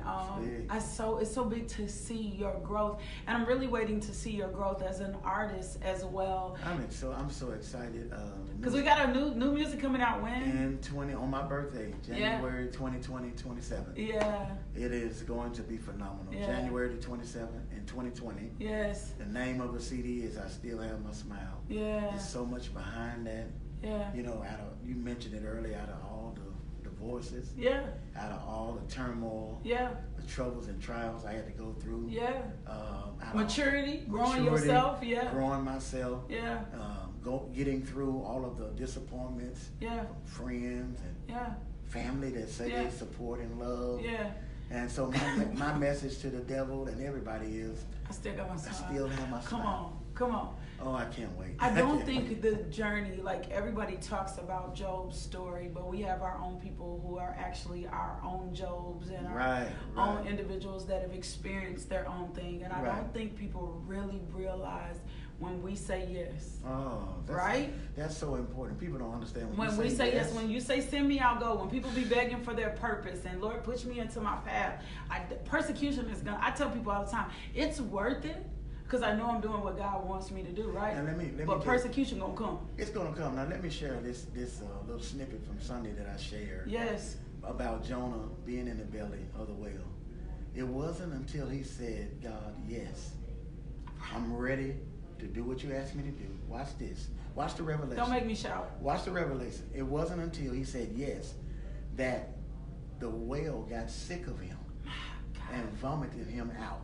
it's so big to see your growth, and I'm really waiting to see your growth as an artist as well. I'm so excited because we got a new music coming out when on my birthday, January 27th. It is going to be phenomenal. January the 27th and 2020. The name of the CD is I Still Have My Smile. There's so much behind that. Yeah. You know, you mentioned it earlier, out of all the divorces, Yeah. out of all the turmoil, Yeah. the troubles and trials I had to go through. Yeah. Maturity, growing yourself. Yeah. Growing myself. Yeah. Getting through all of the disappointments. Yeah. From friends and Yeah. family that say Yeah. they support and love. Yeah. And so my message to the devil and everybody is, I still got my smile. I still have my smile. Come on. Oh, I can't wait. I don't think the journey, like everybody talks about Job's story, but we have our own people who are actually our own Jobs and our own individuals that have experienced their own thing. And I don't think people really realize when we say yes. Oh, that's so important. People don't understand when we say yes. When you say send me, I'll go. When people be begging for their purpose and Lord push me into my path, persecution is gonna. I tell people all the time, it's worth it because I know I'm doing what God wants me to do, right? And let me but persecution gonna come. It's gonna come. Now let me share this little snippet from Sunday that I shared. Yes. About Jonah being in the belly of the whale. It wasn't until he said, God, yes, I'm ready to do what you asked me to do. Watch this. Watch the revelation. Don't make me shout. Watch the revelation. It wasn't until he said yes that the whale got sick of him and vomited him out.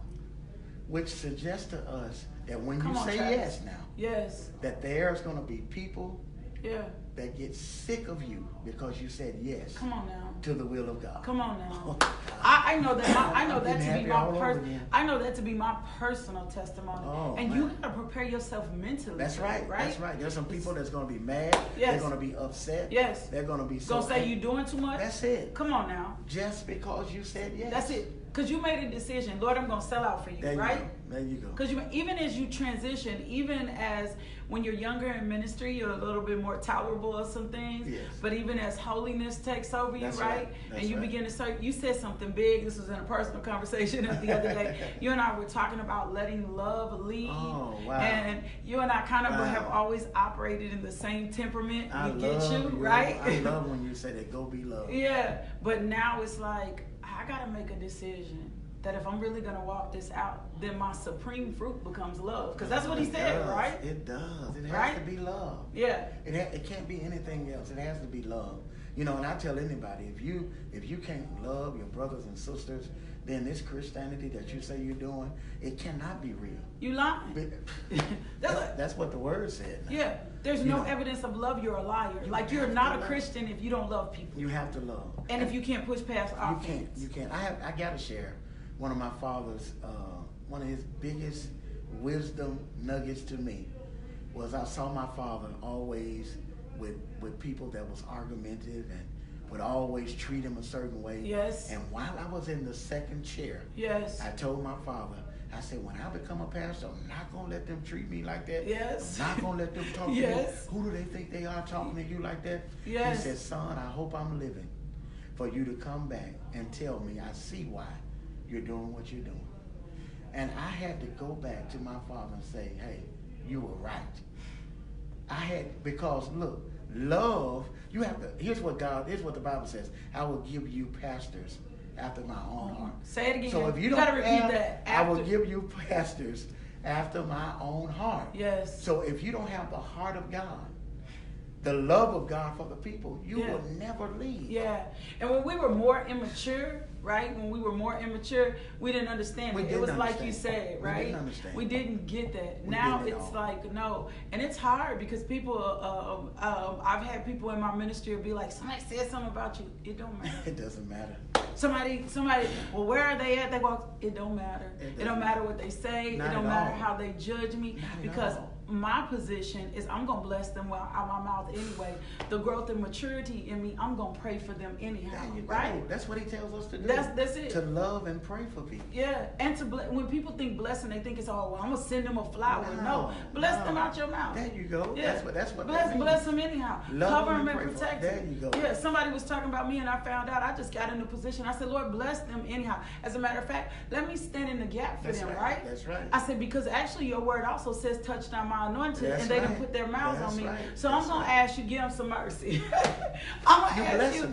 Which suggests to us that when you say yes now, that there's going to be people that get sick of you because you said yes. Come on now. To the will of God. Come on now. I know that. I know that to be my personal testimony. Oh, and you gotta prepare yourself mentally. That's right. Right. That's right. There's some people that's gonna be mad. Yes. They're gonna be upset. Yes. They're gonna be gonna say you doing too much. That's it. Come on now. Just because you said yes. That's it. Because you made a decision. Lord, I'm going to sell out for you, right? There you go. Because even as you transition, even as when you're younger in ministry, you're a little bit more tolerable of some things. Yes. But even as holiness takes over you, right? That's and you begin to start, you said something big. This was in a personal conversation the other day. You and I were talking about letting love lead. Oh, wow. And you and I kind of have always operated in the same temperament. I love when you say that, go be loved. Yeah. But now it's like, I got to make a decision that if I'm really going to walk this out, then my supreme fruit becomes love. Because that's what he said, right? It does. It has to be love. Yeah. It can't be anything else. It has to be love. You know, and I tell anybody, if you can't love your brothers and sisters, then this Christianity that you say you're doing, it cannot be real. You lying. That's what the word said. Yeah. There's no evidence of love, you're a liar. Like you're not a Christian if you don't love people. You have to love. And if you can't push past offense. You can't. I got to share one of my father's, one of his biggest wisdom nuggets to me was I saw my father always with people that was argumentative and would always treat him a certain way. Yes. And while I was in the second chair, yes, I told my father, I said, when I become a pastor, I'm not going to let them treat me like that. Yes. I'm not going to let them talk to me. Who do they think they are talking to you like that? Yes. He said, son, I hope I'm living for you to come back and tell me I see why you're doing what you're doing. And I had to go back to my father and say, hey, you were right. Because look, love, here's what the Bible says, I will give you pastors after my own heart. Say it again. So if you gotta don't repeat that. I will give you pastors after my own heart. Yes. So if you don't have the heart of God, the love of God for the people, you will never leave. Yeah. And when we were more immature, right? When we were more immature, we didn't understand it. It was like you said, right? We didn't understand. We didn't get that. Now it's like, no. And it's hard because people, I've had people in my ministry be like, somebody said something about you. It don't matter. It doesn't matter. Somebody, well, where are they at? They walk, it don't matter. It don't matter what they say. It don't matter how they judge me. Because my position is I'm going to bless them out my mouth anyway. The growth and maturity in me, I'm going to pray for them anyhow, right? That's what he tells us to do. That's it. To love and pray for people. Yeah, and when people think blessing, they think it's all, well, I'm going to send them a flower. No, bless them out your mouth. There you go. Yeah. That's what bless them anyhow. Cover them and protect them. There you go. Yeah, somebody was talking about me and I found out I just got in a position. I said, Lord, bless them anyhow. As a matter of fact, let me stand in the gap for them, right? That's right. I said, because actually your word also says touch not my my anointing, That's and they done right. put their mouths That's on me. right. So That's I'm gonna right. ask you, give them some mercy. I'm You're gonna ask you, blessing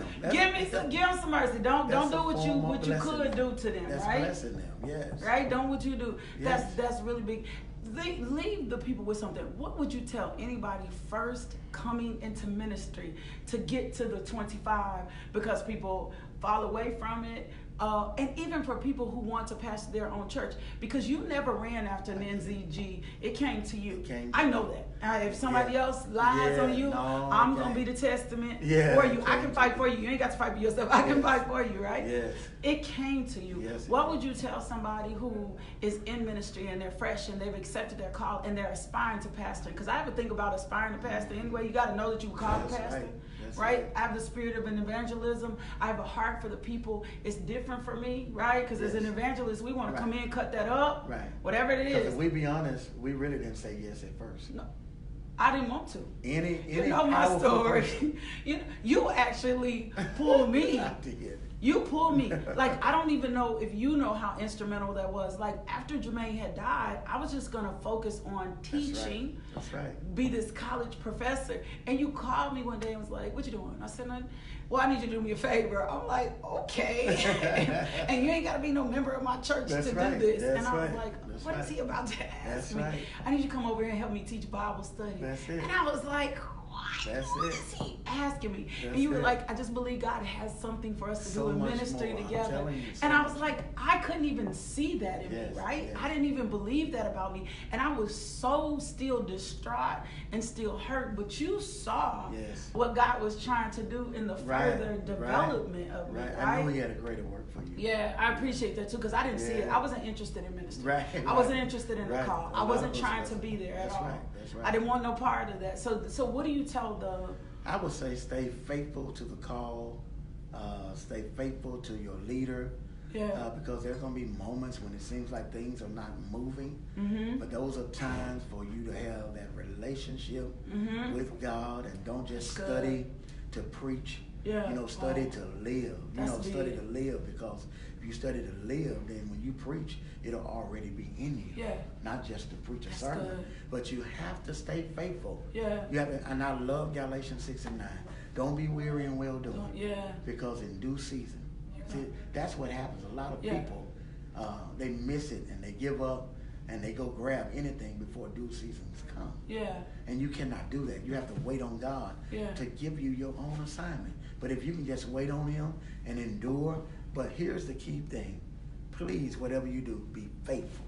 them. give them some mercy. Don't That's do a what form of you blessing could them. do to them, That's right? blessing them. Yes. Right? Don't what you do. Yes. That's really big. Leave the people with something. What would you tell anybody first coming into ministry to get to the 25? Because people fall away from it. And even for people who want to pastor their own church, because you never ran after an NZG, it came to you. I know that. If somebody else lies on you, I'm going to be the testament for you. I can fight for you. You ain't got to fight for yourself. I can fight for you, right? Yes. It came to you. Yes, what would you tell somebody who is in ministry and they're fresh and they've accepted their call and they're aspiring to pastor? Because I ever think about aspiring to pastor anyway. You got to know that you called to pastor. Right? I have the spirit of an evangelism. I have a heart for the people. It's different for me, right? Because as an evangelist, we want to come in, cut that up, whatever it is. Because if we be honest, we really didn't say yes at first. No, I didn't want to. Any you know my story. you actually pulled me. I did. You pulled me. Like, I don't even know if you know how instrumental that was. Like, after Jermaine had died, I was just going to focus on teaching. That's right. Be this college professor. And you called me one day and was like, what you doing? I said, well, I need you to do me a favor. I'm like, okay. And you ain't got to be no member of my church to do this. And I was like, what is he about to ask me? I need you to come over here and help me teach Bible study. That's it. And I was like, what is he asking me? And you were like, I just believe God has something for us to do in ministry together. And I was like, I couldn't even see that in me, right? Yes. I didn't even believe that about me. And I was so still distraught and still hurt. But you saw what God was trying to do in the further development of me, right? I knew he had a greater work for you. Yeah, I appreciate that too, because I didn't see it. I wasn't interested in ministry. I wasn't interested in the call. I wasn't trying to be there at all. That's right. I didn't want no part of that. So what do you tell the... I would say stay faithful to the call. Stay faithful to your leader. Because there's going to be moments when it seems like things are not moving. But those are times for you to have that relationship with God, and don't just study to preach. Study to live. Study to live, because if you study to live, then when you preach, it'll already be in you. Not just to preach a sermon, but you have to stay faithful. You have to, and I love Galatians 6:9. Don't be weary in well doing. Because in due season. See, that's what happens. A lot of people, they miss it and they give up and they go grab anything before due seasons come. And you cannot do that. You have to wait on God to give you your own assignment. But if you can just wait on him and endure, but here's the key thing. Please, whatever you do, be faithful.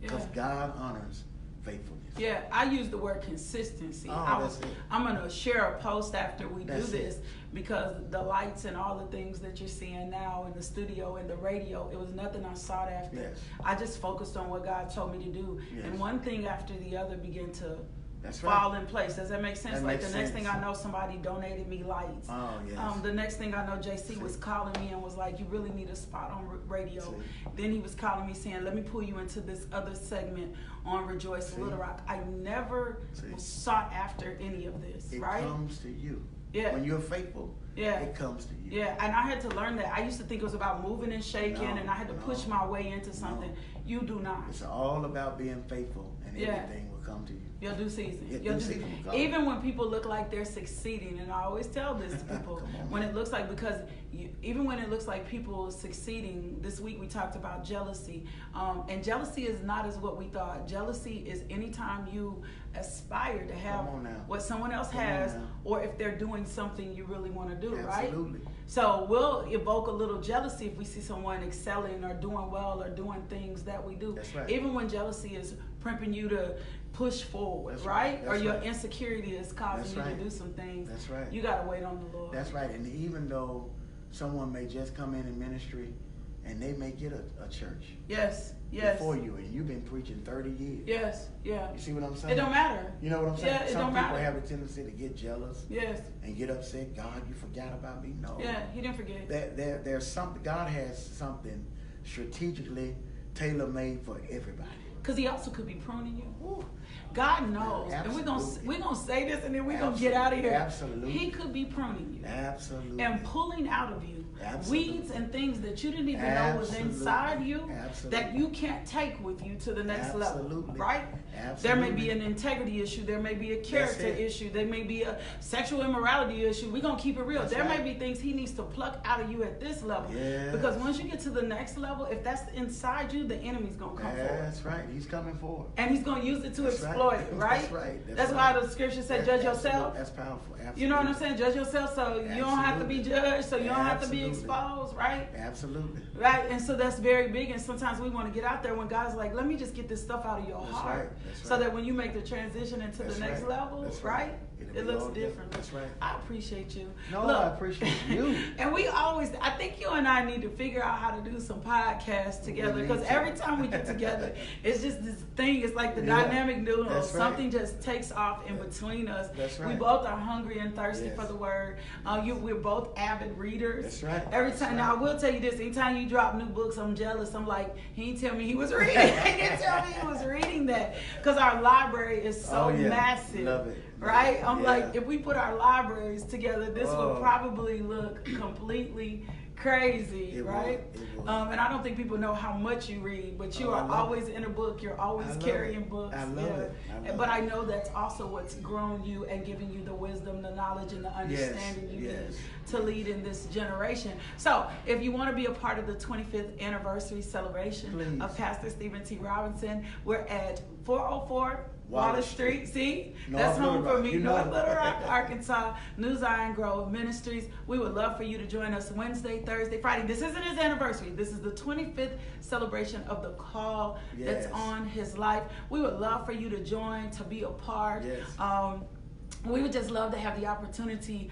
Because God honors faithfulness. I use the word consistency. I'm going to share a post after we do this, because the lights and all the things that you're seeing now in the studio and the radio, it was nothing I sought after. I just focused on what God told me to do. And one thing after the other began to fall in place. Does that make sense? Like the next thing I know, somebody donated me lights. The next thing I know, JC was calling me and was like, you really need a spot on radio. Then he was calling me saying, let me pull you into this other segment on Rejoice Little Rock. I never sought after any of this, right? It comes to you. When you're faithful, it comes to you. And I had to learn that. I used to think it was about moving and shaking, and I had to push my way into something. You do not. It's all about being faithful, and everything will come to you. Your due season. Even when people look like they're succeeding, and I always tell this to people, when it looks like, because even when it looks like people succeeding, this week we talked about jealousy. And jealousy is not as what we thought. Jealousy is anytime you aspire to have what someone else has, or if they're doing something you really want to do, right? So we'll evoke a little jealousy if we see someone excelling or doing well or doing things that we do. Even when jealousy is primping you to push forward, right? Or your insecurity is causing you to do some things. You got to wait on the Lord. That's right. And even though someone may just come in ministry and they may get a church before you, and you've been preaching 30 years. You see what I'm saying? It don't matter. You know what I'm saying? Some people matter. have a tendency to get jealous and get upset. God, you forgot about me. No. He didn't forget. There's something. God has something strategically tailor-made for everybody. because he also could be pruning you. Ooh, God knows. Yeah, and we're gonna say this and then we're gonna Absolutely. get out of here. Absolutely. He could be pruning you. Absolutely. And pulling out of you Absolutely. weeds and things that you didn't even know was Absolutely. inside you Absolutely. that you can't take with you to the next level. Absolutely. Right? Absolutely. There may be an integrity issue, there may be a character issue, there may be a sexual immorality issue. We're gonna keep it real. That's there right. may be things he needs to pluck out of you at this level. Yes. Because once you get to the next level, if that's inside you, the enemy's gonna come forward. That's right. He's coming forward. And he's gonna use it to That's exploit right. it, right? That's right. That's why the scripture said, judge yourself. That's powerful. Absolutely. You know what I'm saying? Judge yourself so you don't have to be judged, so you don't have to be Absolutely. exposed, right? Absolutely. Right? And so that's very big. And sometimes we want to get out there when God's like, let me just get this stuff out of your That's heart. right. That's So right. that when you make the transition into That's the next right. level, That's right? It'll It be looks all different. That's right. I appreciate you. No, Look, I appreciate you. And we always, I think you and I need to figure out how to do some podcasts together, We need because to. every time we get together, it's just this thing. It's like the Yeah. dynamic duo. That's right. Something just takes off in between us. That's right. We both are hungry and thirsty Yes. for the word. We're both avid readers. That's right. Every That's time, right. now I will tell you this: anytime you drop new books, I'm jealous. I'm like, he didn't tell me he was reading. He didn't tell me he was reading that, because our library is so Oh, yeah. massive. Love it. Right? I'm Yeah. like, if we put our libraries together, this Oh. would probably look completely crazy, It would. right? It would. And I don't think people know how much you read, but you Oh, I are love always in a book. You're always I love carrying it. books. I love it. I love But it. I know that's also what's grown you and giving you the wisdom, the knowledge, and the understanding you Yes. need to lead in this generation. So, if you want to be a part of the 25th anniversary celebration Please. of Pastor Stephen T. Robinson, we're at 404 Wallace Wallace Street. See, North that's home Little for Rock. me. You know North it. Little Rock, Arkansas, New Zion Grove Ministries. We would love for you to join us Wednesday, Thursday, Friday. This isn't his anniversary. This is the 25th celebration of the call that's Yes. on his life. We would love for you to join, to be a part. Yes. We would just love to have the opportunity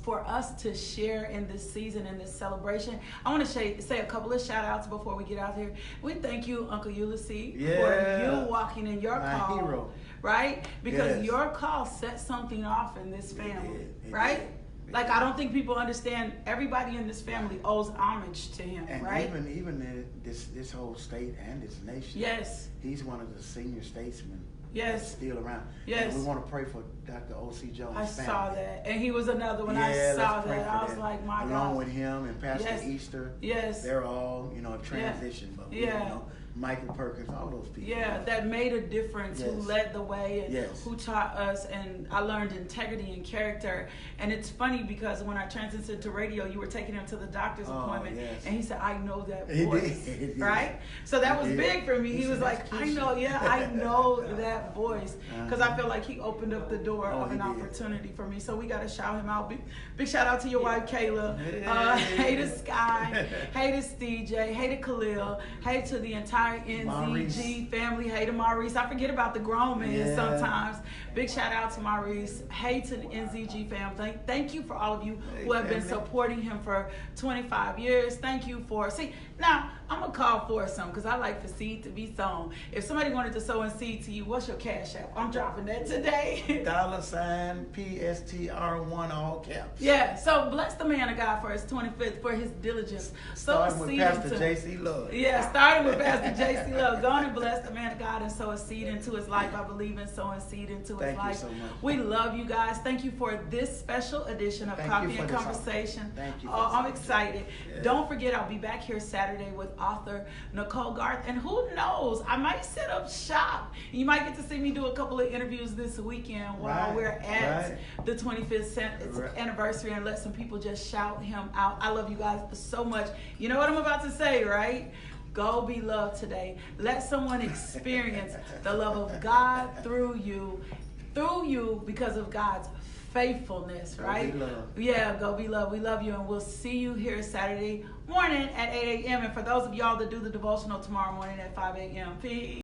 for us to share in this season, in this celebration. I want to say a couple of shout outs before we get out here. We thank you, Uncle Ulysses, for Yeah. you walking in your My call. hero. Right? Because Yes. your call set something off in this family. did. It Right? did. It Like, did. I don't think people understand, everybody in this family owes homage to him, And right? even this whole state and this nation. Yes. He's one of the senior statesmen. Yes. That's still around. Yes. And we want to pray for Dr. O.C. Jones' I family. saw that. And he was another one. Yeah, I saw let's pray that. for I was like, my God. Along with him and Pastor Yes. Easter. Yes. They're all, transition. But we, Yeah. Michael Perkins, all those people. Yeah, that made a difference. Who Yes. led the way and Yes. who taught us, and I learned integrity and character. And it's funny because when I transitioned to radio, you were taking him to the doctor's Oh, appointment, yes. and he said, "I know that He voice," did. He did. right? So that was He did. big for me. He He was said, like, "That's "I Keisha." know, I know that voice," because I Uh-huh. feel like he opened up the door Oh, of an he did. opportunity for me. So we got to shout him out. Big shout out to your wife, Kayla. Hey. Hey to Sky. Hey to CJ. Hey to Khalil. Hey to the entire NZG Maurice. family. Hey to Maurice. I forget about the grown men Yeah. sometimes. Big shout out to Maurice. Hey to the NZG family. Thank you for all of you who have been family. supporting him for 25 years. Thank you for, now I'm going to call for some because I like for seed to be sown. If somebody wanted to sow a seed to you, what's your cash app? I'm dropping that today. $ PSTR1 all caps. Yeah, so bless the man of God for his 25th, for his diligence. Sow a Starting with seed Pastor into- J.C. Love. Yeah, starting with Pastor J.C. Love. Go on and bless the man of God and sow a seed into his life. I believe in sowing seed into his Thank you life. so much. We love you guys. Thank you for this special edition of Thank Coffee you for and this Conversation. Thank you for Oh, this I'm opportunity. excited. Yeah. Don't forget, I'll be back here Saturday with author Nicole Garth. And who knows, I might set up shop. You might get to see me do a couple of interviews this weekend while Right, we're at right. the 25th Right. anniversary, and let some people just shout him out. I love you guys so much. You know what I'm about to say, right? Go be loved today. Let someone experience the love of God through you because of God's faithfulness, Go right? be loved. Yeah, go be loved. We love you, and we'll see you here Saturday morning at 8 a.m. And for those of y'all that do the devotional tomorrow morning at 5 a.m., peace.